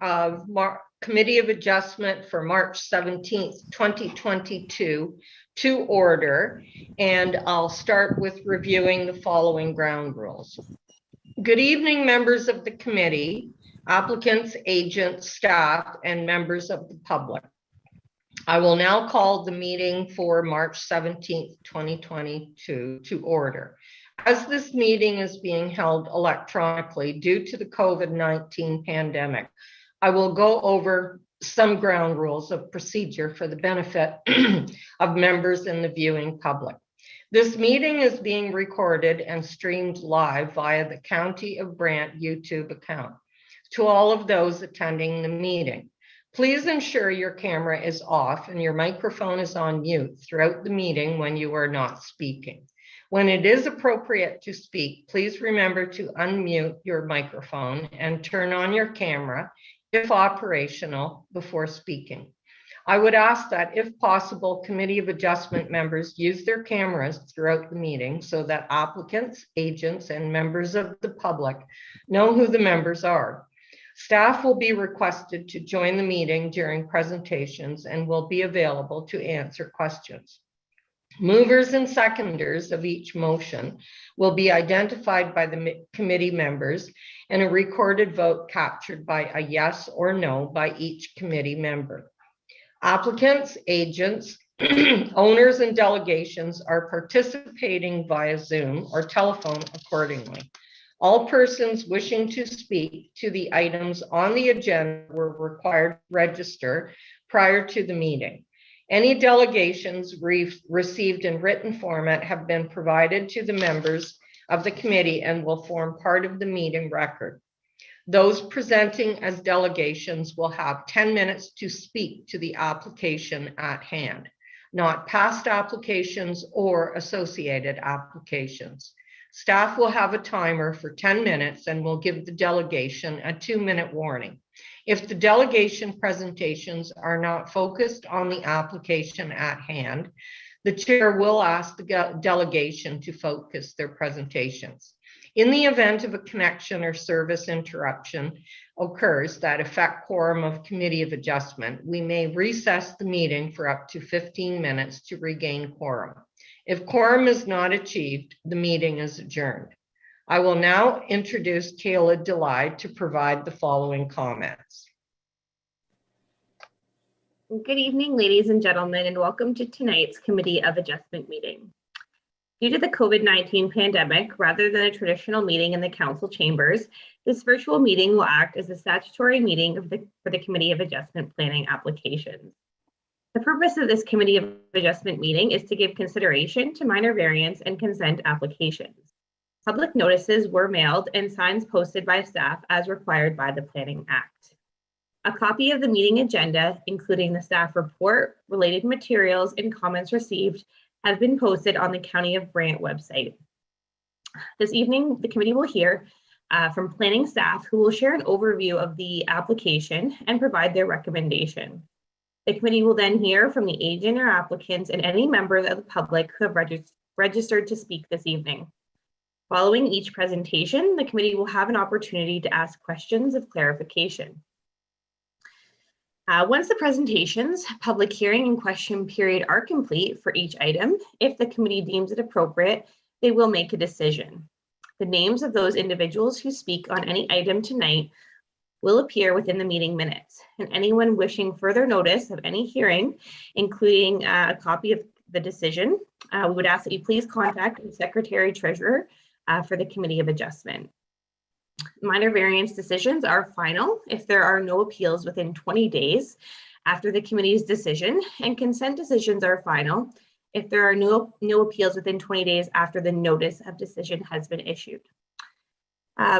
of Committee of Adjustment for March 17th, 2022 to order, and I'll start with reviewing the following ground rules. Good evening, members of the committee, applicants, agents, staff, and members of the public. I will now call the meeting for March 17th, 2022 to order. As this meeting is being held electronically due to the COVID-19 pandemic, I will go over some ground rules of procedure for the benefit of members in the viewing public. This meeting is being recorded and streamed live via the County of Brant YouTube account. To all of those attending the meeting, please ensure your camera is off and your microphone is on mute throughout the meeting when you are not speaking. When it is appropriate to speak, please remember to unmute your microphone and turn on your camera, if operational, before speaking. I would ask that, if possible, Committee of Adjustment members use their cameras throughout the meeting so that applicants, agents, and members of the public know who the members are. Staff will be requested to join the meeting during presentations and will be available to answer questions. Movers and seconders of each motion will be identified by the committee members, and a recorded vote captured by a yes or no by each committee member. Applicants, agents, owners, and delegations are participating via Zoom or telephone accordingly. All persons wishing to speak to the items on the agenda were required to register prior to the meeting. Any delegations received in written format have been provided to the members of the committee and will form part of the meeting record. Those presenting as delegations will have 10 minutes to speak to the application at hand, not past applications or associated applications. Staff will have a timer for 10 minutes and will give the delegation a 2-minute warning. If the delegation presentations are not focused on the application at hand, the chair will ask the delegation to focus their presentations. In the event of a connection or service interruption occurs that affect quorum of Committee of Adjustment, we may recess the meeting for up to 15 minutes to regain quorum. If quorum is not achieved, the meeting is adjourned. I will now introduce Kayla DeLide to provide the following comments. Good evening, ladies and gentlemen, and welcome to tonight's Committee of Adjustment meeting. Due to the COVID-19 pandemic, rather than a traditional meeting in the council chambers, this virtual meeting will act as a statutory meeting for the Committee of Adjustment planning applications. The purpose of this Committee of Adjustment meeting is to give consideration to minor variance and consent applications. Public notices were mailed and signs posted by staff as required by the Planning Act. A copy of the meeting agenda, including the staff report, related materials, and comments received, have been posted on the County of Brant website. This evening, the committee will hear from planning staff who will share an overview of the application and provide their recommendation. The committee will then hear from the agent or applicants and any members of the public who have registered to speak this evening. Following each presentation, the committee will have an opportunity to ask questions of clarification. Once the presentations, public hearing, and question period are complete for each item, if the committee deems it appropriate, they will make a decision. The names of those individuals who speak on any item tonight will appear within the meeting minutes, and anyone wishing further notice of any hearing, including a copy of the decision, we would ask that you please contact the Secretary Treasurer for the Committee of Adjustment. Minor variance decisions are final if there are no appeals within 20 days after the committee's decision, and consent decisions are final if there are no appeals within 20 days after the notice of decision has been issued.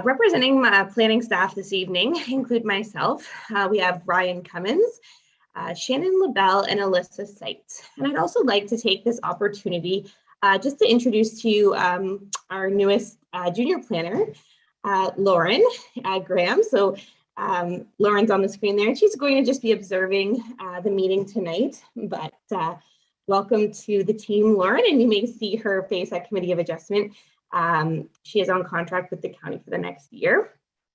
Representing my planning staff this evening include myself. We have Ryan Cummins, Shannon LaBelle, and Alyssa Seitz. And I'd also like to take this opportunity just to introduce to you our newest junior planner, Lauren Graham. So Lauren's on the screen there, and she's going to just be observing the meeting tonight. But welcome to the team, Lauren, and you may see her face at Committee of Adjustment. She is on contract with the county for the next year.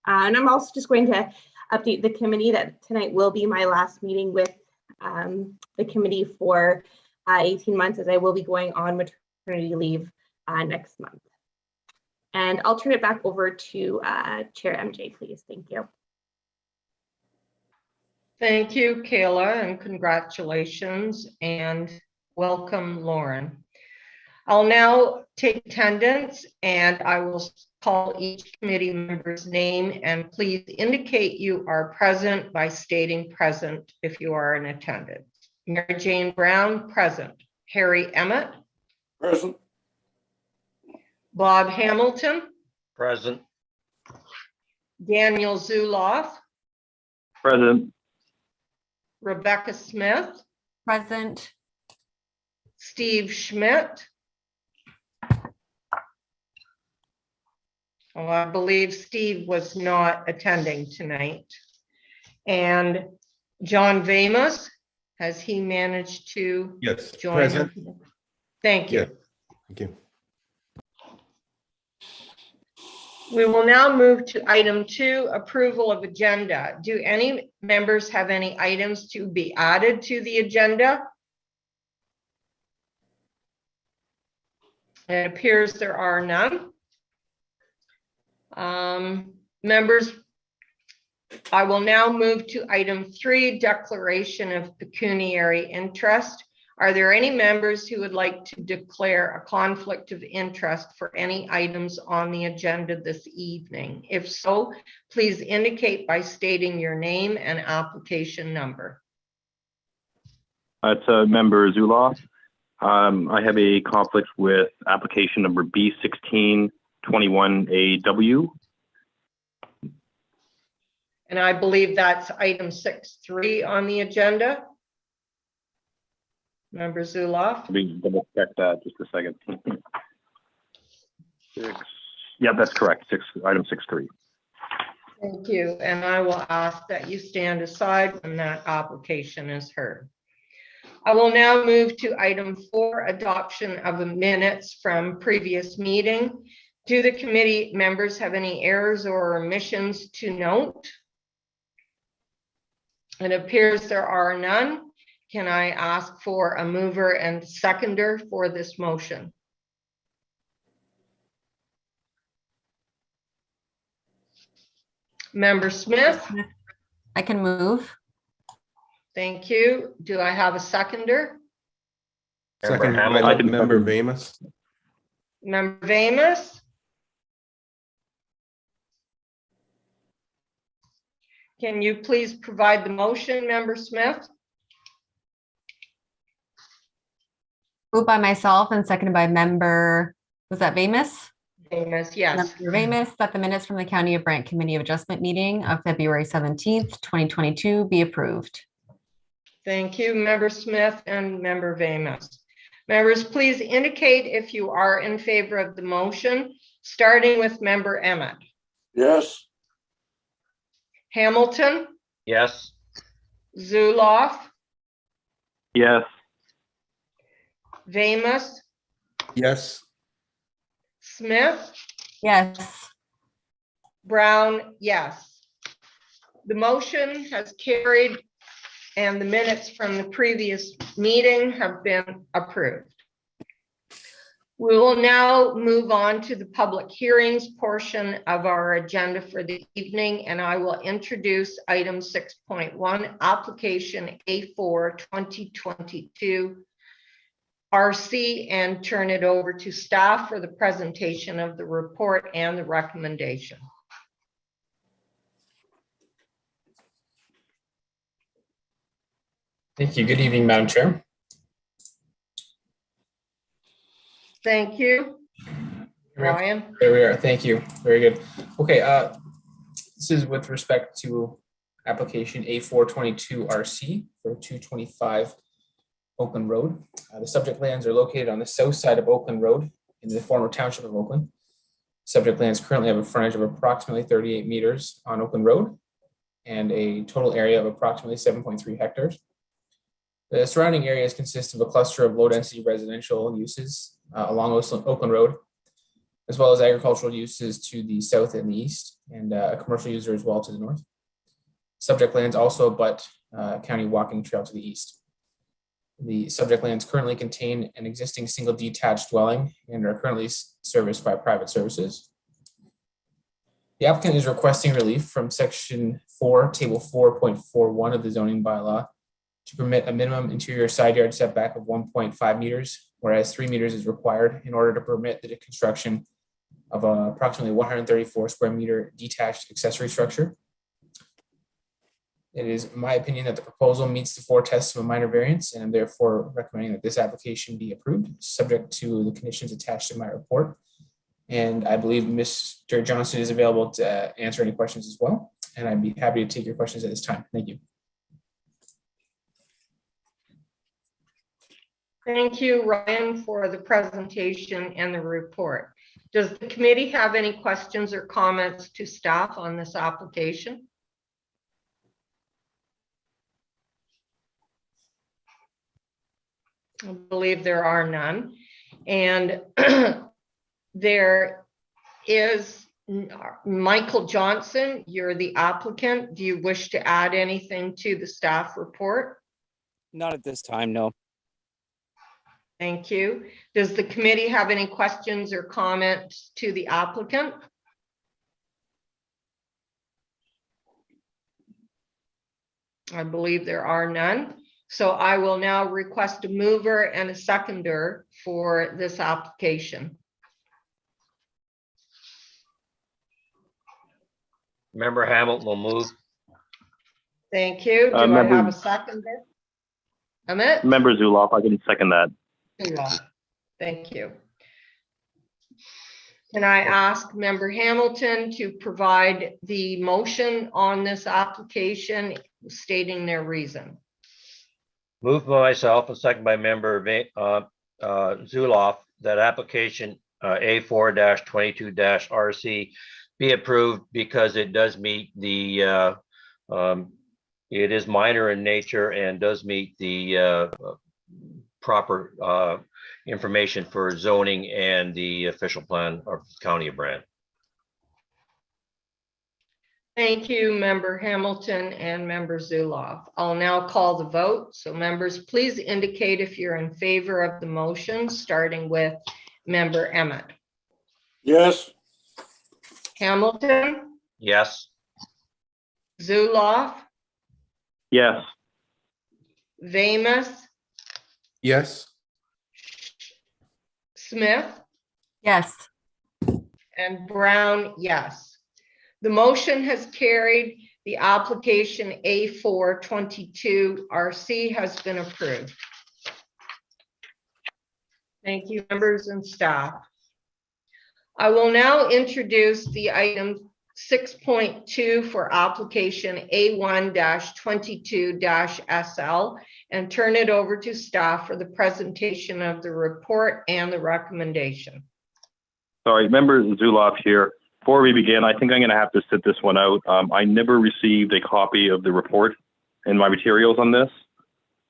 And I'm also just going to update the committee that tonight will be my last meeting with the committee for 18 months, as I will be going on maternity leave next month. And I'll turn it back over to Chair MJ, please. Thank you. Thank you, Kayla, and congratulations, and welcome, Lauren. I'll now take attendance, and I will call each committee member's name, and please indicate you are present by stating present if you are in attendance. Mary Jane Brown, present. Harry Emmett. Present. Bob Hamilton. Present. Daniel Zuloff. Present. Rebecca Smith. Present. Steve Schmidt. Oh, I believe Steve was not attending tonight. And John Vamus, has he managed to Yes, join? present. Thank you. Yeah, thank you. We will now move to item 2, approval of agenda. Do any members have any items to be added to the agenda? It appears there are none. Members, I will now move to item 3, declaration of pecuniary interest. Are there any members who would like to declare a conflict of interest for any items on the agenda this evening? If so, please indicate by stating your name and application number. It's Member Zuloff. I have a conflict with application number B1621AW. And I believe that's item 6.3 on the agenda. Member Zuloff. Let me double check that just a second. Yeah, that's correct. Item 6.3. Thank you. And I will ask that you stand aside when that application is heard. I will now move to item 4, adoption of the minutes from previous meeting. Do the committee members have any errors or omissions to note? It appears there are none. Can I ask for a mover and seconder for this motion? Member Smith? I can move. Thank you. Do I have a seconder? Second, Member Vamus. Member Vamus? Can you please provide the motion, Member Smith? Moved by myself and seconded by member, was that Vamus? Vamus, yes. Member Vamus, that the minutes from the County of Brant Committee of Adjustment meeting of February 17th, 2022 be approved. Thank you, Member Smith and Member Vamus. Members, please indicate if you are in favor of the motion, starting with Member Emmett. Yes. Hamilton, Yes. Zuloff, Yes. Vamus, Yes. Smith, Yes. Brown, yes. The motion has carried and the minutes from the previous meeting have been approved. We will now move on to the public hearings portion of our agenda for the evening, and I will introduce item 6.1, application A4 2022 RC, and turn it over to staff for the presentation of the report and the recommendation. Thank you. Good evening, Madam Chair. Thank you. Ryan. There we are. Thank you. Very good. Okay, this is with respect to application A422 RC for 225 Oakland Road. The subject lands are located on the south side of Oakland Road in the former township of Oakland. Subject lands currently have a frontage of approximately 38 meters on Oakland Road and a total area of approximately 7.3 hectares. The surrounding areas consist of a cluster of low-density residential uses along Oakland Road, as well as agricultural uses to the south and the east, and a commercial user as well to the north. Subject lands also abut county walking trail to the east. The subject lands currently contain an existing single detached dwelling and are currently serviced by private services. The applicant is requesting relief from section 4, table 4.41 of the zoning bylaw to permit a minimum interior side yard setback of 1.5 meters, whereas 3 meters is required in order to permit the construction of approximately 134 square meter detached accessory structure. It is my opinion that the proposal meets the 4 tests of a minor variance, and I'm therefore recommending that this application be approved, subject to the conditions attached in my report. And I believe Mr. Johnson is available to answer any questions as well. And I'd be happy to take your questions at this time. Thank you. Thank you, Ryan, for the presentation and the report. Does the committee have any questions or comments to staff on this application? I believe there are none. And there is Michael Johnson, you're the applicant. Do you wish to add anything to the staff report? Not at this time, no. Thank you. Does the committee have any questions or comments to the applicant? I believe there are none. So I will now request a mover and a seconder for this application. Member Hamilton will move. Thank you. Do I Member- have a seconder? Amit? Member Zuloff, I can second that. Thank you. Can I ask Member Hamilton to provide the motion on this application stating their reason? Moved by myself and second by member Zuloff that application A4-22-RC be approved because it does meet the, it is minor in nature and does meet the proper information for zoning and the official plan of the County of Brant. Thank you, Member Hamilton and Member Zuloff. I'll now call the vote. So members, please indicate if you're in favor of the motion, starting with Member Emmett. Yes. Hamilton, Yes. Zuloff, Yes. Vamus, Yes. Smith, Yes. and Brown, yes. The motion has carried. The application A4-22-RC has been approved. Thank you, members and staff. I will now introduce the item 6.2 for application A1-22-SL and turn it over to staff for the presentation of the report and the recommendation. Sorry, Member Zuloff here. Before we begin, I think I'm going to have to sit this one out. I never received a copy of the report and my materials on this,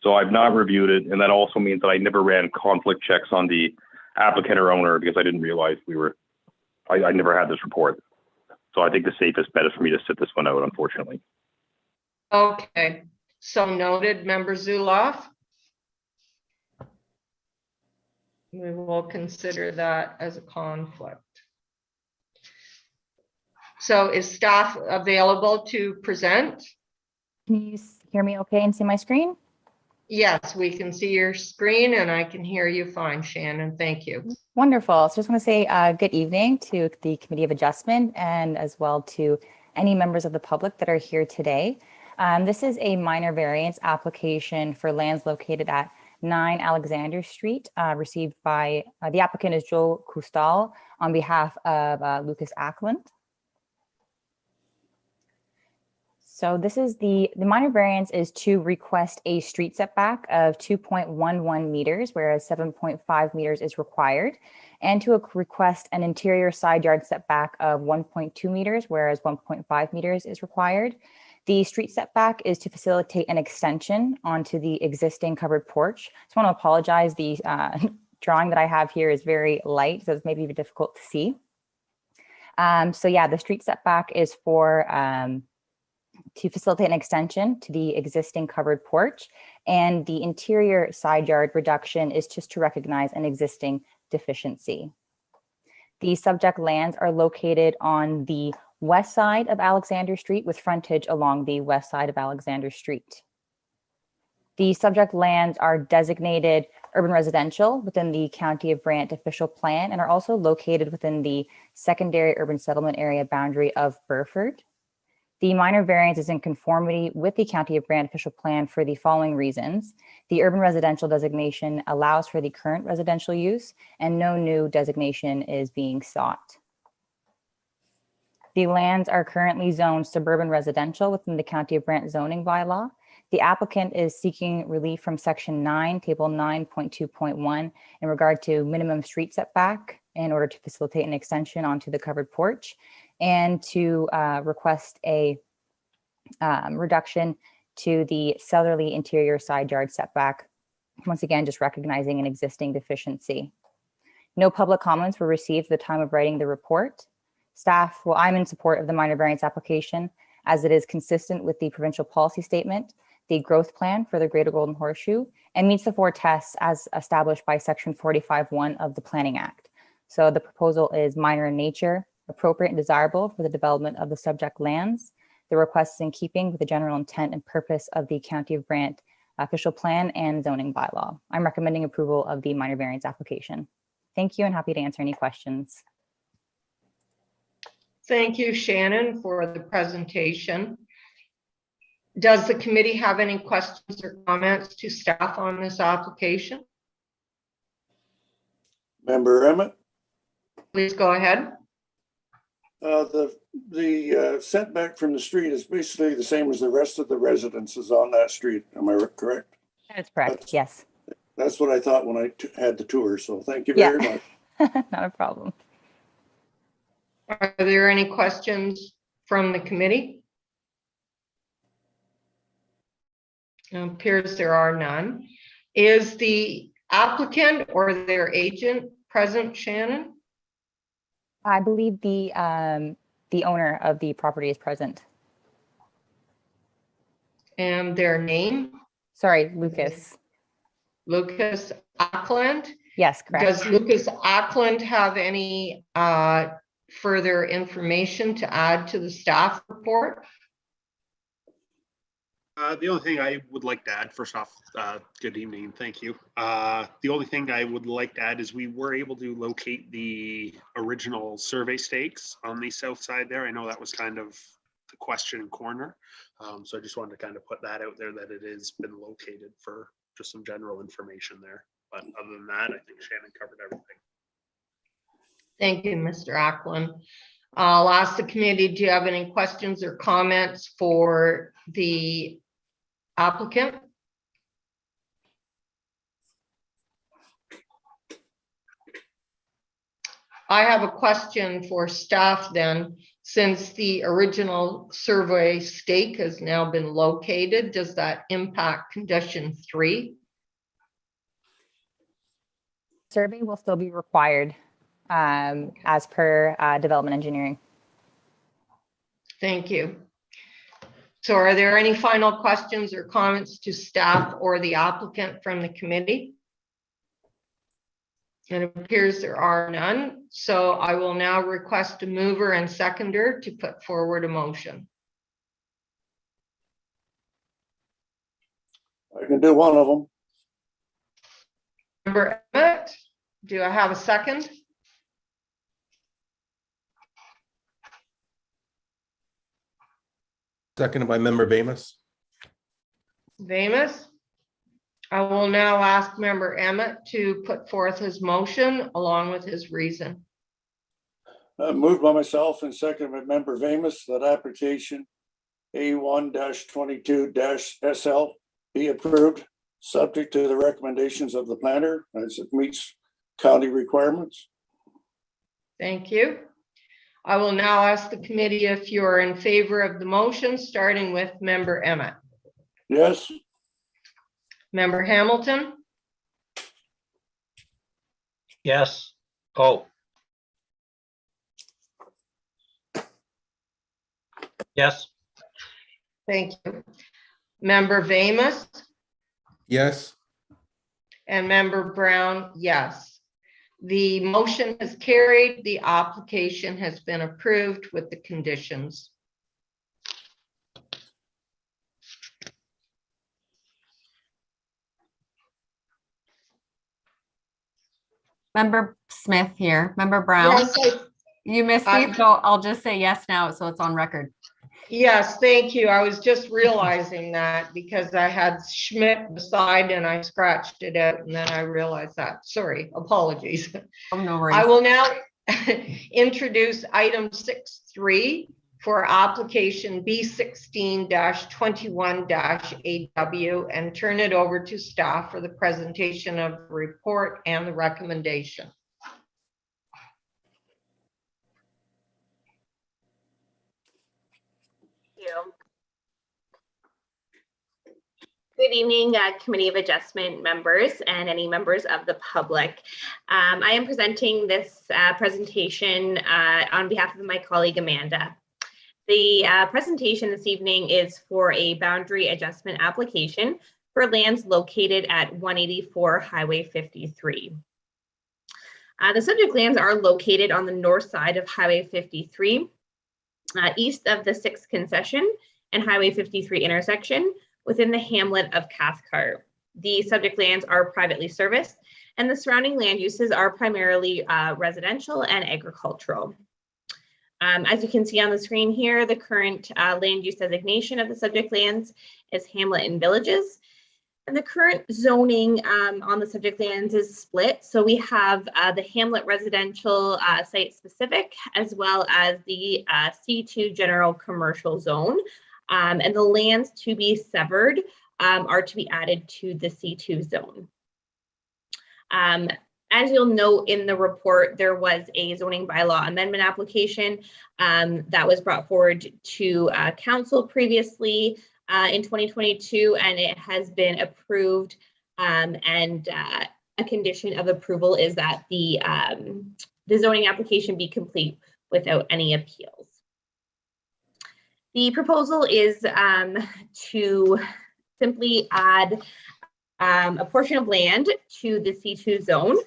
so I've not reviewed it, and that also means that I never ran conflict checks on the applicant or owner because I didn't realize I never had this report. So I think the safest bet is for me to sit this one out, unfortunately. Okay, so noted, Member Zuloff. We will consider that as a conflict. So is staff available to present? Can you hear me okay and see my screen? Yes, we can see your screen and I can hear you fine, Shannon. Thank you. Wonderful. So just want to say good evening to the Committee of Adjustment and as well to any members of the public that are here today. This is a minor variance application for lands located at 9 Alexander Street, received by the applicant is Joe Kustal on behalf of Lucas Ackland. So this is the minor variance is to request a street setback of 2.11 meters, whereas 7.5 meters is required, and to request an interior side yard setback of 1.2 meters, whereas 1.5 meters is required. The street setback is to facilitate an extension onto the existing covered porch. I just want to apologize. The drawing that I have here is very light, so it's maybe difficult to see. So yeah, the street setback is for to facilitate an extension to the existing covered porch. And the interior side yard reduction is just to recognize an existing deficiency. The subject lands are located on the west side of Alexander Street with frontage along the west side of Alexander Street. The subject lands are designated urban residential within the County of Brant official plan and are also located within the secondary urban settlement area boundary of Burford. The minor variance is in conformity with the County of Brant official plan for the following reasons. The urban residential designation allows for the current residential use and no new designation is being sought. The lands are currently zoned suburban residential within the County of Brant zoning bylaw. The applicant is seeking relief from section 9, table 9.2.1 in regard to minimum street setback in order to facilitate an extension onto the covered porch and to request a reduction to the southerly interior side yard setback. Once again, just recognizing an existing deficiency. No public comments were received at the time of writing the report. Staff, well, I'm in support of the minor variance application as it is consistent with the provincial policy statement, the growth plan for the Greater Golden Horseshoe, and meets the 4 tests as established by section 45(1) of the Planning Act. So the proposal is minor in nature, appropriate and desirable for the development of the subject lands. The request is in keeping with the general intent and purpose of the County of Brant official plan and zoning bylaw. I'm recommending approval of the minor variance application. Thank you and happy to answer any questions. Thank you, Shannon, for the presentation. Does the committee have any questions or comments to staff on this application? Member Emmett, Please go ahead. the setback from the street is basically the same as the rest of the residences on that street. Am I correct? That's correct, yes. That's what I thought when I had the tour. So thank you very much. Not a problem. Are there any questions from the committee? It appears there are none. Is the applicant or their agent present, Shannon? I believe the owner of the property is present. And their name? Sorry, Lucas. Lucas Oakland? Yes, correct. Does Lucas Oakland have any further information to add to the staff report? The only thing I would like to add, first off, good evening, thank you. The only thing I would like to add is we were able to locate the original survey stakes on the south side there. I know that was kind of the question corner. So I just wanted to kind of put that out there that it has been located for just some general information there. But other than that, I think Shannon covered everything. Thank you, Mr. Ackland. I'll ask the committee, do you have any questions or comments for the applicant? I have a question for staff then. Since the original survey stake has now been located, does that impact condition 3? Survey will still be required as per development engineering. Thank you. So are there any final questions or comments to staff or the applicant from the committee? It appears there are none. So I will now request a mover and seconder to put forward a motion. I can do one of them. Member Emmett, do I have a second? Seconded by member Bamus. Vamus? I will now ask member Emmett to put forth his motion along with his reason. Moved by myself and seconded by member Vamus that application A1-22-SL be approved, subject to the recommendations of the planner as it meets county requirements. Thank you. I will now ask the committee if you are in favor of the motion, starting with member Emmett. Yes. Member Hamilton? Yes. Oh. Yes. Thank you. Member Vamus Yes. and Member Brown, yes. The motion is carried. The application has been approved with the conditions. Member Smith here, Member Brown, Yes, you missed I- me, so I'll just say yes now, so it's on record. yes, thank you. I was just realizing that because I had Schmidt beside and I scratched it out and then I realized that. Sorry, apologies. Oh, no I worries. will now introduce item 6.3 for application B16-21-AW and turn it over to staff for the presentation of the report and the recommendation. Thank you. Good evening, Committee of Adjustment members and any members of the public. I am presenting this presentation on behalf of my colleague Amanda. The presentation this evening is for a boundary adjustment application for lands located at 184 Highway 53. The subject lands are located on the north side of Highway 53, east of the 6th concession and Highway 53 intersection within the hamlet of Cathcart. The subject lands are privately serviced and the surrounding land uses are primarily residential and agricultural. As you can see on the screen here, the current land use designation of the subject lands is hamlet and villages. And the current zoning on the subject lands is split. So we have the hamlet residential site specific, as well as the C2 general commercial zone. And the lands to be severed are to be added to the C2 zone. As you'll note in the report, there was a zoning bylaw amendment application that was brought forward to council previously in 2022, and it has been approved. And a condition of approval is that the zoning application be complete without any appeals. The proposal is to simply add a portion of land to the C2 zone.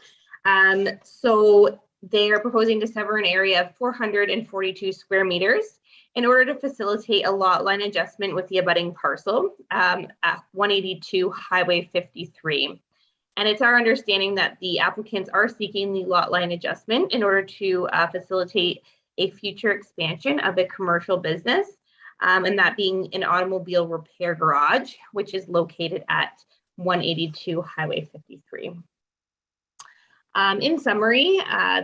So they are proposing to sever an area of 442 square meters in order to facilitate a lot line adjustment with the abutting parcel at 182 Highway 53. And it's our understanding that the applicants are seeking the lot line adjustment in order to facilitate a future expansion of the commercial business, and that being an automobile repair garage, which is located at 182 Highway 53. In summary,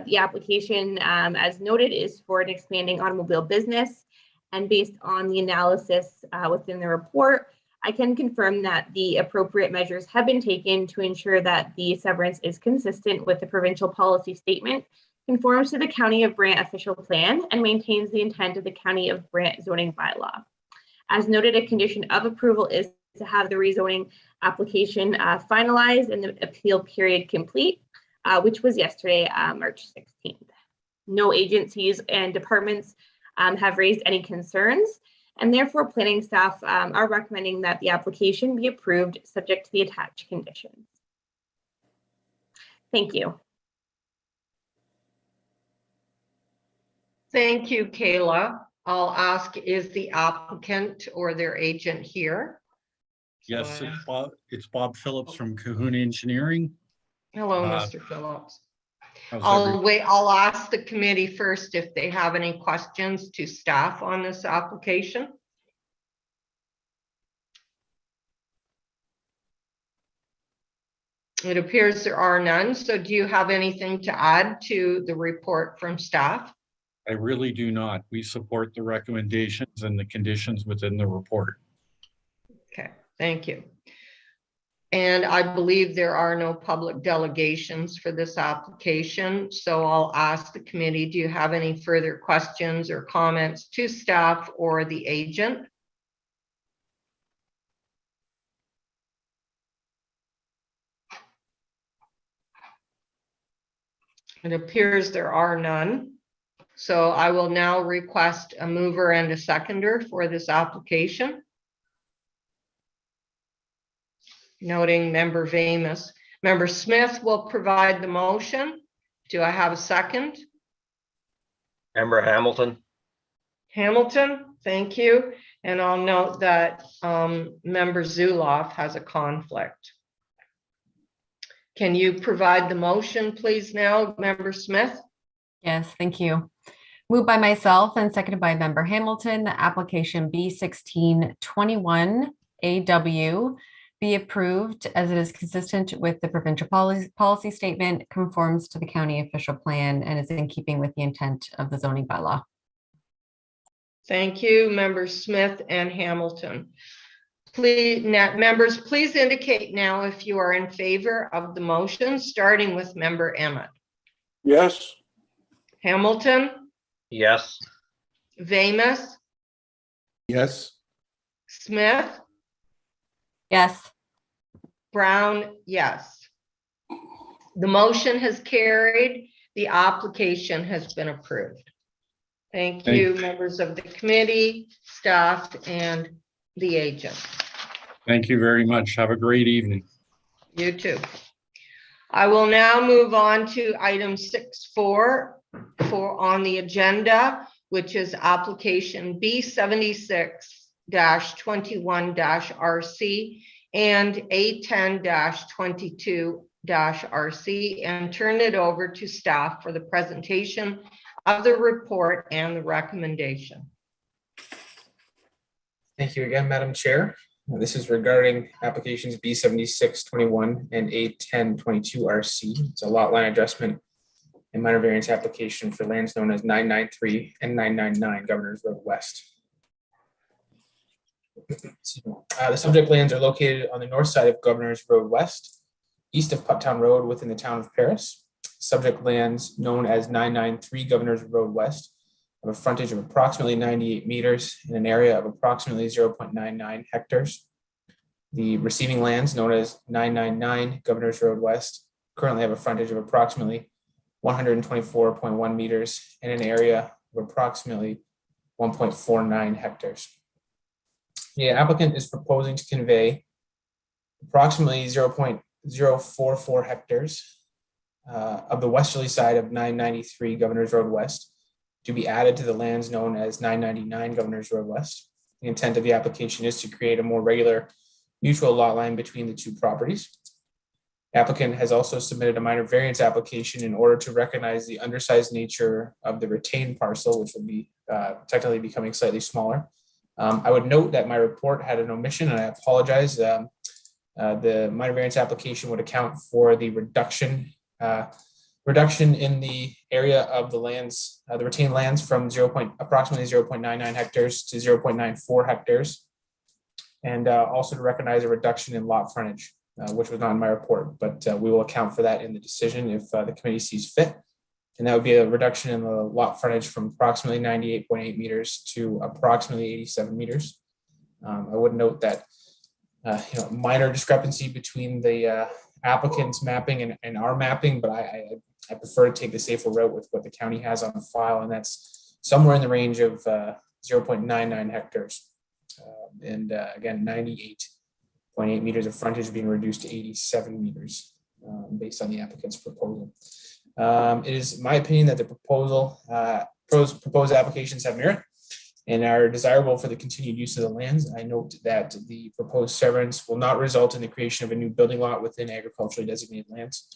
the application, as noted, is for an expanding automobile business. And based on the analysis within the report, I can confirm that the appropriate measures have been taken to ensure that the severance is consistent with the provincial policy statement, conforms to the County of Brant official plan, and maintains the intent of the County of Brant zoning bylaw. As noted, a condition of approval is to have the rezoning application finalized and the appeal period complete, which was yesterday, March 16th. No agencies and departments have raised any concerns, and therefore planning staff are recommending that the application be approved subject to the attached conditions. Thank you. Thank you, Kayla. I'll ask, is the applicant or their agent here? Yes, So, it's Bob Phillips from Kahuna Engineering. hello, Mr. Phillips. How's I'll ask the committee first if they have any questions to staff on this application. It appears there are none. So do you have anything to add to the report from staff? I really do not. We support the recommendations and the conditions within the report. Okay, thank you. And I believe there are no public delegations for this application. So I'll ask the committee, do you have any further questions or comments to staff or the agent? It appears there are none. So I will now request a mover and a seconder for this application. noting Member Vamus. Member Smith will provide the motion. Do I have a second? Member Hamilton? Hamilton, thank you. And I'll note that Member Zuloff has a conflict. Can you provide the motion, please, now, Member Smith? Yes, thank you. Moved by myself and seconded by Member Hamilton, that application B1621 AW be approved as it is consistent with the provincial policy statement, conforms to the county official plan, and is in keeping with the intent of the zoning bylaw. Thank you, Members Smith and Hamilton. Please, members, please indicate now if you are in favor of the motion, starting with Member Emmett. Yes. Hamilton, Yes. Vamus, Yes. Smith, Yes. Brown, yes. The motion has carried. The application has been approved. Thank you, members of the committee, staff, and the agent. Thank you very much. Have a great evening. You too. I will now move on to item 6.4 on the agenda, which is application B76-21-RC and A10-22-RC, and turn it over to staff for the presentation of the report and the recommendation. Thank you again, Madam Chair. This is regarding applications B7621 and A1022RC. It's a lot line adjustment and minor variance application for lands known as 993 and 999 Governor's Road West. The subject lands are located on the north side of Governor's Road West, east of Puttown Road within the town of Paris. Subject lands known as 993 Governor's Road West have a frontage of approximately 98 meters in an area of approximately 0.99 hectares. The receiving lands known as 999 Governor's Road West currently have a frontage of approximately 124.1 meters in an area of approximately 1.49 hectares. The applicant is proposing to convey approximately 0.044 hectares of the westerly side of 993 Governor's Road West to be added to the lands known as 999 Governor's Road West. The intent of the application is to create a more regular mutual lot line between the two properties. The applicant has also submitted a minor variance application in order to recognize the undersized nature of the retained parcel, which will be technically becoming slightly smaller. I would note that my report had an omission, and I apologize. The minor variance application would account for the reduction in the area of the lands, the retained lands from approximately 0.99 hectares to 0.94 hectares. And also to recognize a reduction in lot frontage, which was not in my report, but we will account for that in the decision if the committee sees fit. And that would be a reduction in the lot frontage from approximately 98.8 meters to approximately 87 meters. I would note that minor discrepancy between the applicant's mapping and our mapping, but I prefer to take the safer route with what the county has on file, and that's somewhere in the range of 0.99 hectares. Again, 98.8 meters of frontage being reduced to 87 meters based on the applicant's proposal. It is my opinion that the proposed applications have merit and are desirable for the continued use of the lands. I note that the proposed severance will not result in the creation of a new building lot within agriculturally designated lands.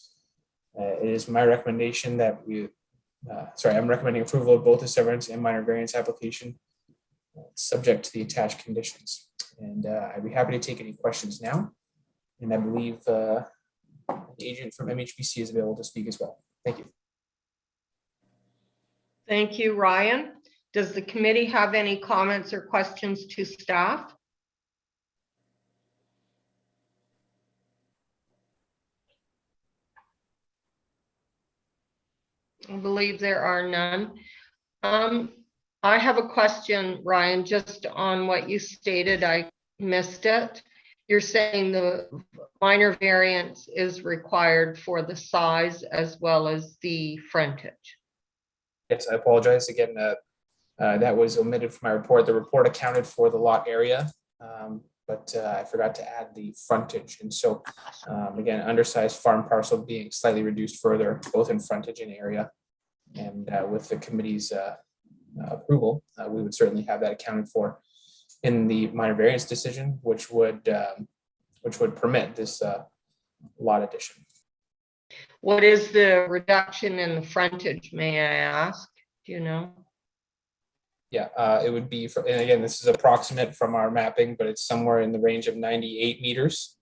It is my recommendation that I'm recommending approval of both the severance and minor variance application, subject to the attached conditions. And I'd be happy to take any questions now. And I believe the agent from MHBC is available to speak as well. Thank you. Thank you, Ryan. Does the committee have any comments or questions to staff? I believe there are none. I have a question, Ryan, just on what you stated. I missed it. You're saying the minor variance is required for the size as well as the frontage. Yes, I apologize again. That was omitted from my report. The report accounted for the lot area, but I forgot to add the frontage. And so again, undersized farm parcel being slightly reduced further, both in frontage and area. And with the committee's approval, we would certainly have that accounted for in the minor variance decision, which would permit this lot addition. What is the reduction in the frontage, may I ask? Do you know? Yeah, it would be, and again, this is approximate from our mapping, but it's somewhere in the range of 98 meters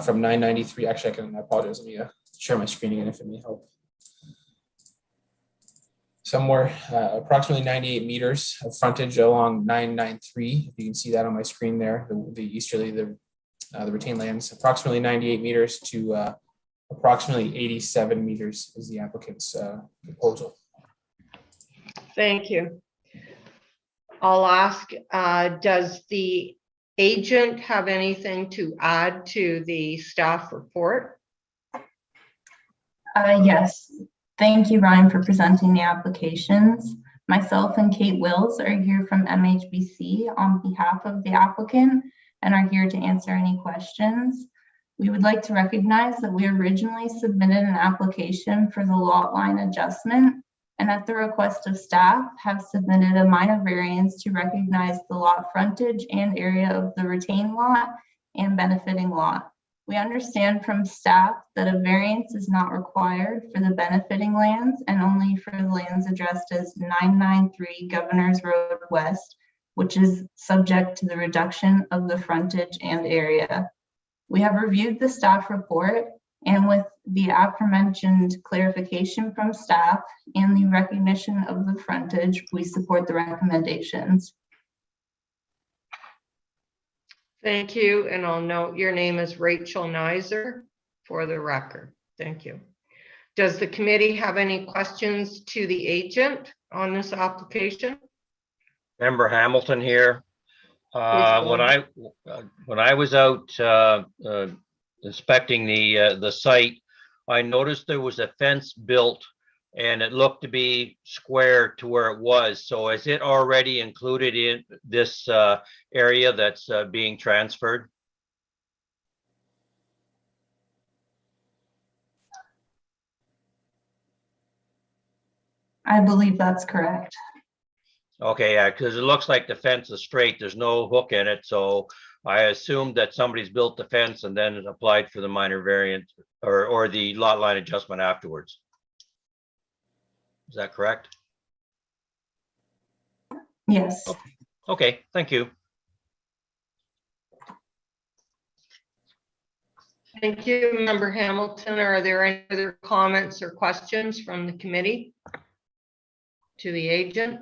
from 993. Actually, I apologize. Let me share my screen again if it may help. Somewhere approximately 98 meters of frontage along 993. If you can see that on my screen there, the easterly, the retained lands, approximately 98 meters to approximately 87 meters is the applicant's proposal. Thank you. I'll ask, does the agent have anything to add to the staff report? Yes. Thank you, Ryan, for presenting the applications. Myself and Kate Wills are here from MHBC on behalf of the applicant and are here to answer any questions. We would like to recognize that we originally submitted an application for the lot line adjustment, and at the request of staff have submitted a minor variance to recognize the lot frontage and area of the retained lot and benefiting lot. We understand from staff that a variance is not required for the benefiting lands and only for the lands addressed as 993 Governor's Road West, which is subject to the reduction of the frontage and area. We have reviewed the staff report, and with the aforementioned clarification from staff and the recognition of the frontage, we support the recommendations. Thank you, and I'll note your name is Rachel Nizer for the record. Thank you. Does the committee have any questions to the agent on this application? Member Hamilton here. When I was out inspecting the site, I noticed there was a fence built and it looked to be square to where it was. So is it already included in this area that's being transferred? I believe that's correct. Okay, yeah, because it looks like the fence is straight. There's no hook in it. So I assumed that somebody's built the fence and then applied for the minor variance or the lot line adjustment afterwards. Is that correct? Yes. Okay, thank you. Thank you, Member Hamilton. Are there any other comments or questions from the committee to the agent?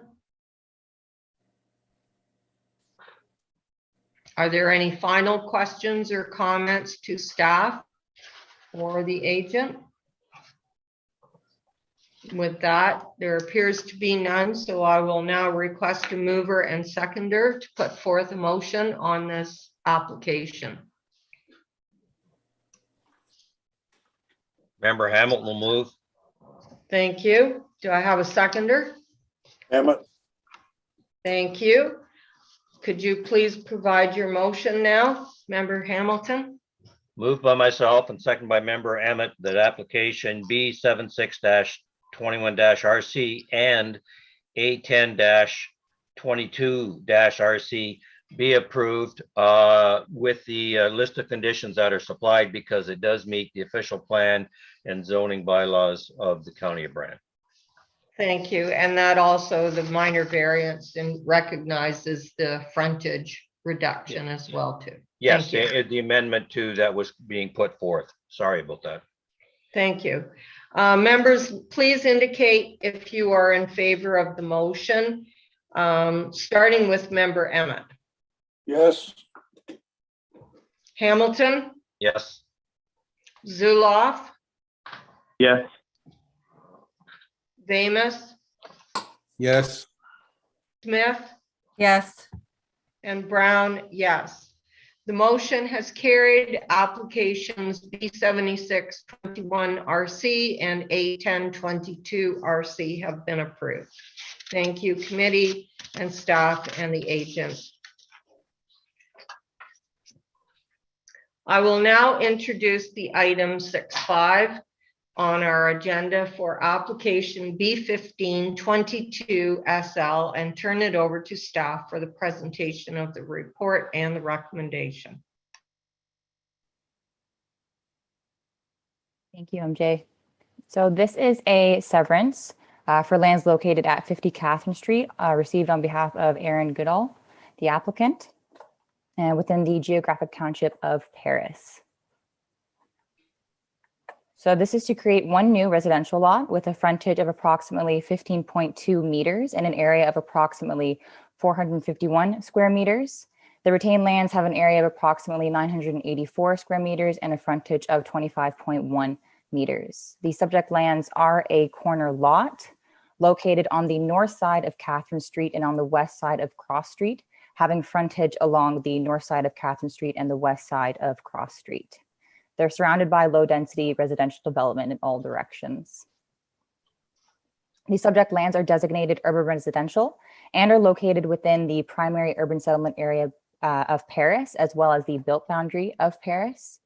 Are there any final questions or comments to staff or the agent? With that, there appears to be none, so I will now request a mover and seconder to put forth a motion on this application. Member Hamilton will move. Thank you. Do I have a seconder? Hammett, Thank you. Could you please provide your motion now, Member Hamilton? Moved by myself and second by Member Emmett that application B76-21-RC and A10-22-RC be approved with the list of conditions that are supplied because it does meet the official plan and zoning bylaws of the County of Brant. Thank you. And that also the minor variance and recognizes the frontage reduction as well too. Yes, Thank you. the amendment to that was being put forth. Sorry about that. Thank you. Members, please indicate if you are in favor of the motion, starting with Member Emmett. yes. Hamilton, Yes. Zuloff, Yes. Vamus, yes, Smith, Yes. and Brown, yes. The motion has carried. Applications B76-21-RC and A10-22-RC have been approved. Thank you, committee and staff and the agent. I will now introduce the item 6.5 on our agenda for application B1522 SL and turn it over to staff for the presentation of the report and the recommendation. Thank you, MJ. So this is a severance for lands located at 50 Catherine Street, received on behalf of Aaron Goodall, the applicant, and within the geographic township of Paris. So this is to create one new residential lot with a frontage of approximately 15.2 meters and an area of approximately 451 square meters. The retained lands have an area of approximately 984 square meters and a frontage of 25.1 meters. The subject lands are a corner lot located on the north side of Catherine Street and on the west side of Cross Street, having frontage along the north side of Catherine Street and the west side of Cross Street. They're surrounded by low-density residential development in all directions. The subject lands are designated urban residential and are located within the primary urban settlement area of Paris, as well as the built boundary of Paris.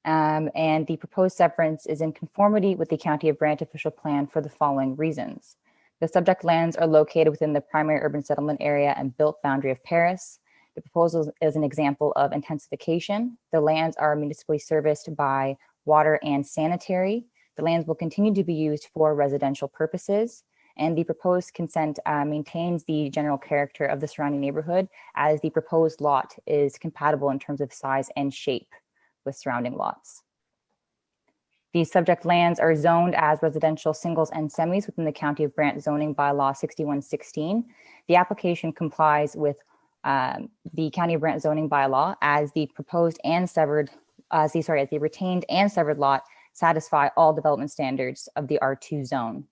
And the proposed severance is in conformity with the County of Brant official plan for the following reasons. The subject lands are located within the primary urban settlement area and built boundary of Paris. The proposal is an example of intensification. The lands are municipally serviced by water and sanitary. The lands will continue to be used for residential purposes. And the proposed consent maintains the general character of the surrounding neighborhood, as the proposed lot is compatible in terms of size and shape with surrounding lots. These subject lands are zoned as residential singles and semis within the County of Brant zoning bylaw 6116. The application complies with the County of Brant zoning bylaw as the proposed and severed, as the retained and severed lot satisfy all development standards of the R2 zone.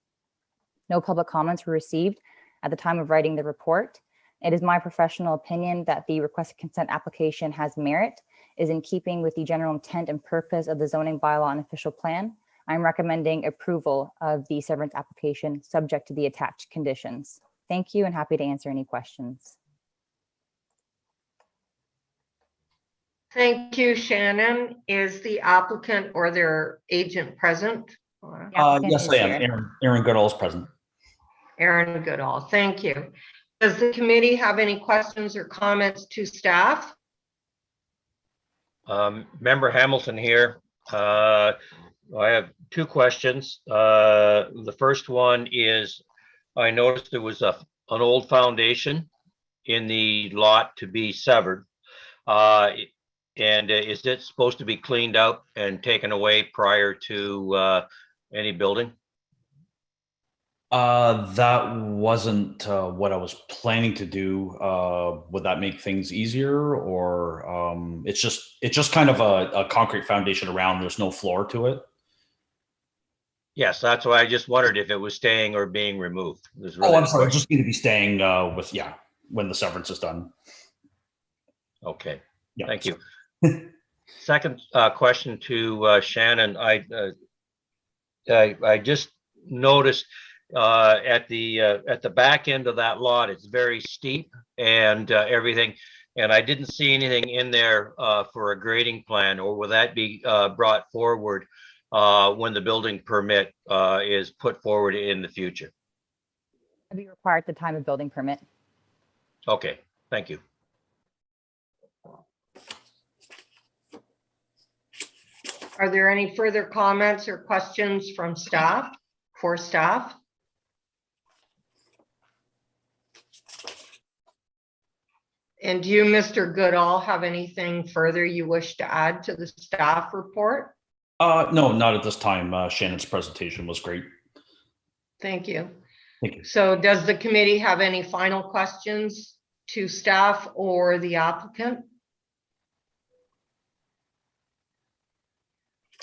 No public comments were received at the time of writing the report. It is my professional opinion that the requested consent application has merit, is in keeping with the general intent and purpose of the zoning bylaw and official plan. I'm recommending approval of the severance application subject to the attached conditions. Thank you and happy to answer any questions. Thank you, Shannon. Is the applicant or their agent present? Yes, I am. Aaron Goodall is present. Aaron Goodall, thank you. Does the committee have any questions or comments to staff? Member Hamilton here. I have two questions. The first one is, I noticed there was an old foundation in the lot to be severed. And is it supposed to be cleaned out and taken away prior to any building? That wasn't what I was planning to do. Would that make things easier, or it's just kind of a concrete foundation around? There's no floor to it. Yes, that's why I just wondered if it was staying or being removed. Oh, I'm sorry. It's just going to be staying when the severance is done. Okay. Yeah. Thank you. Second question to Shannon. I just noticed at the back end of that lot, it's very steep and everything, and I didn't see anything in there for a grading plan, or will that be brought forward when the building permit is put forward in the future? It'll be required at the time of building permit. Okay, thank you. Are there any further comments or questions from staff, for staff? And do you, Mr. Goodall, have anything further you wish to add to the staff report? No, not at this time. Shannon's presentation was great. Thank you. Thank you. So does the committee have any final questions to staff or the applicant?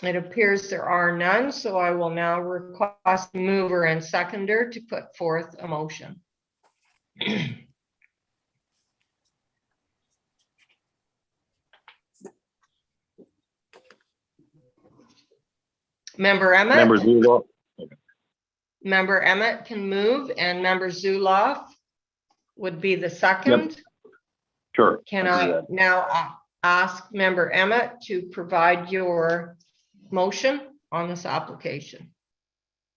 It appears there are none, so I will now request mover and seconder to put forth a motion. Member Emmett? Member Zuloff. Member Emmett can move, and Member Zuloff would be the second. Yep. Sure. Can I now, ask member Emmett to provide your motion on this application.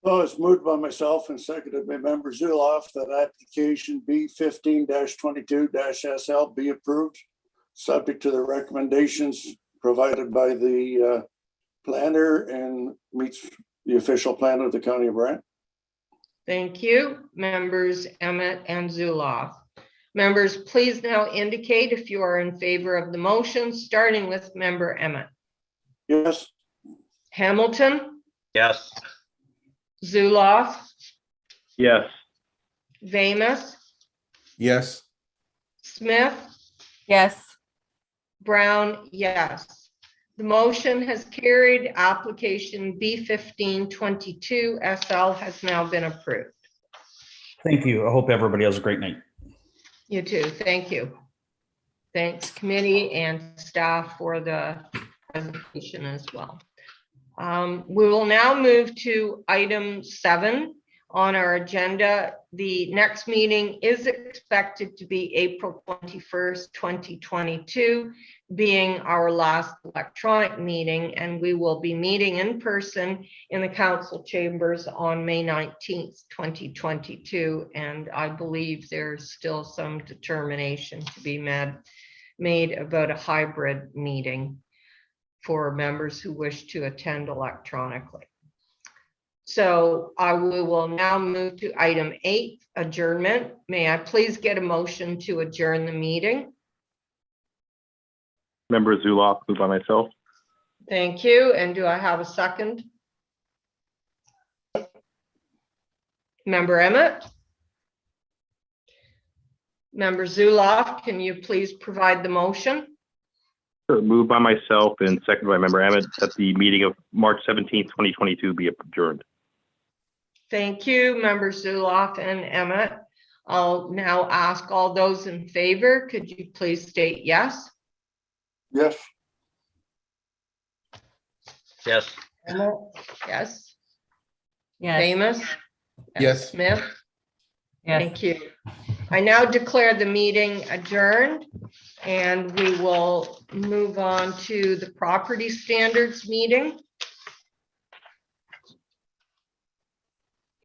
Well, it's moved by myself and seconded by member Zuloff that application B15-22-SL be approved, subject to the recommendations provided by the planner and meets the official plan of the County of Brant. Thank you, members Emmett and Zuloff. Members, please now indicate if you are in favor of the motion, starting with member Emmett. Yes. Hamilton, Yes. Zuloff, Yes. Vamus, Yes. Smith, Yes. Brown, yes. The motion has carried. Application B1522 SL has now been approved. Thank you. I hope everybody has a great night. You too. Thank you. Thanks committee and staff for the presentation as well. We will now move to item 7 on our agenda. The next meeting is expected to be April 21st, 2022, being our last electronic meeting, and we will be meeting in person in the council chambers on May 19th, 2022. And I believe there's still some determination to be made about a hybrid meeting for members who wish to attend electronically. So we will now move to item 8, adjournment. May I please get a motion to adjourn the meeting? Member Zuloff, moved by myself. Thank you. And do I have a second? Member Emmett? Member Zuloff, can you please provide the motion? Sure. Moved by myself and seconded by member Emmett that the meeting of March 17th, 2022 be adjourned. Thank you, members Zuloff and Emmett. I'll now ask all those in favor. Could you please state yes? Yes. Yes. Emmett? Yes. Yes. Famous? Yes. Smith? Yes. Thank you. I now declare the meeting adjourned, and we will move on to the property standards meeting.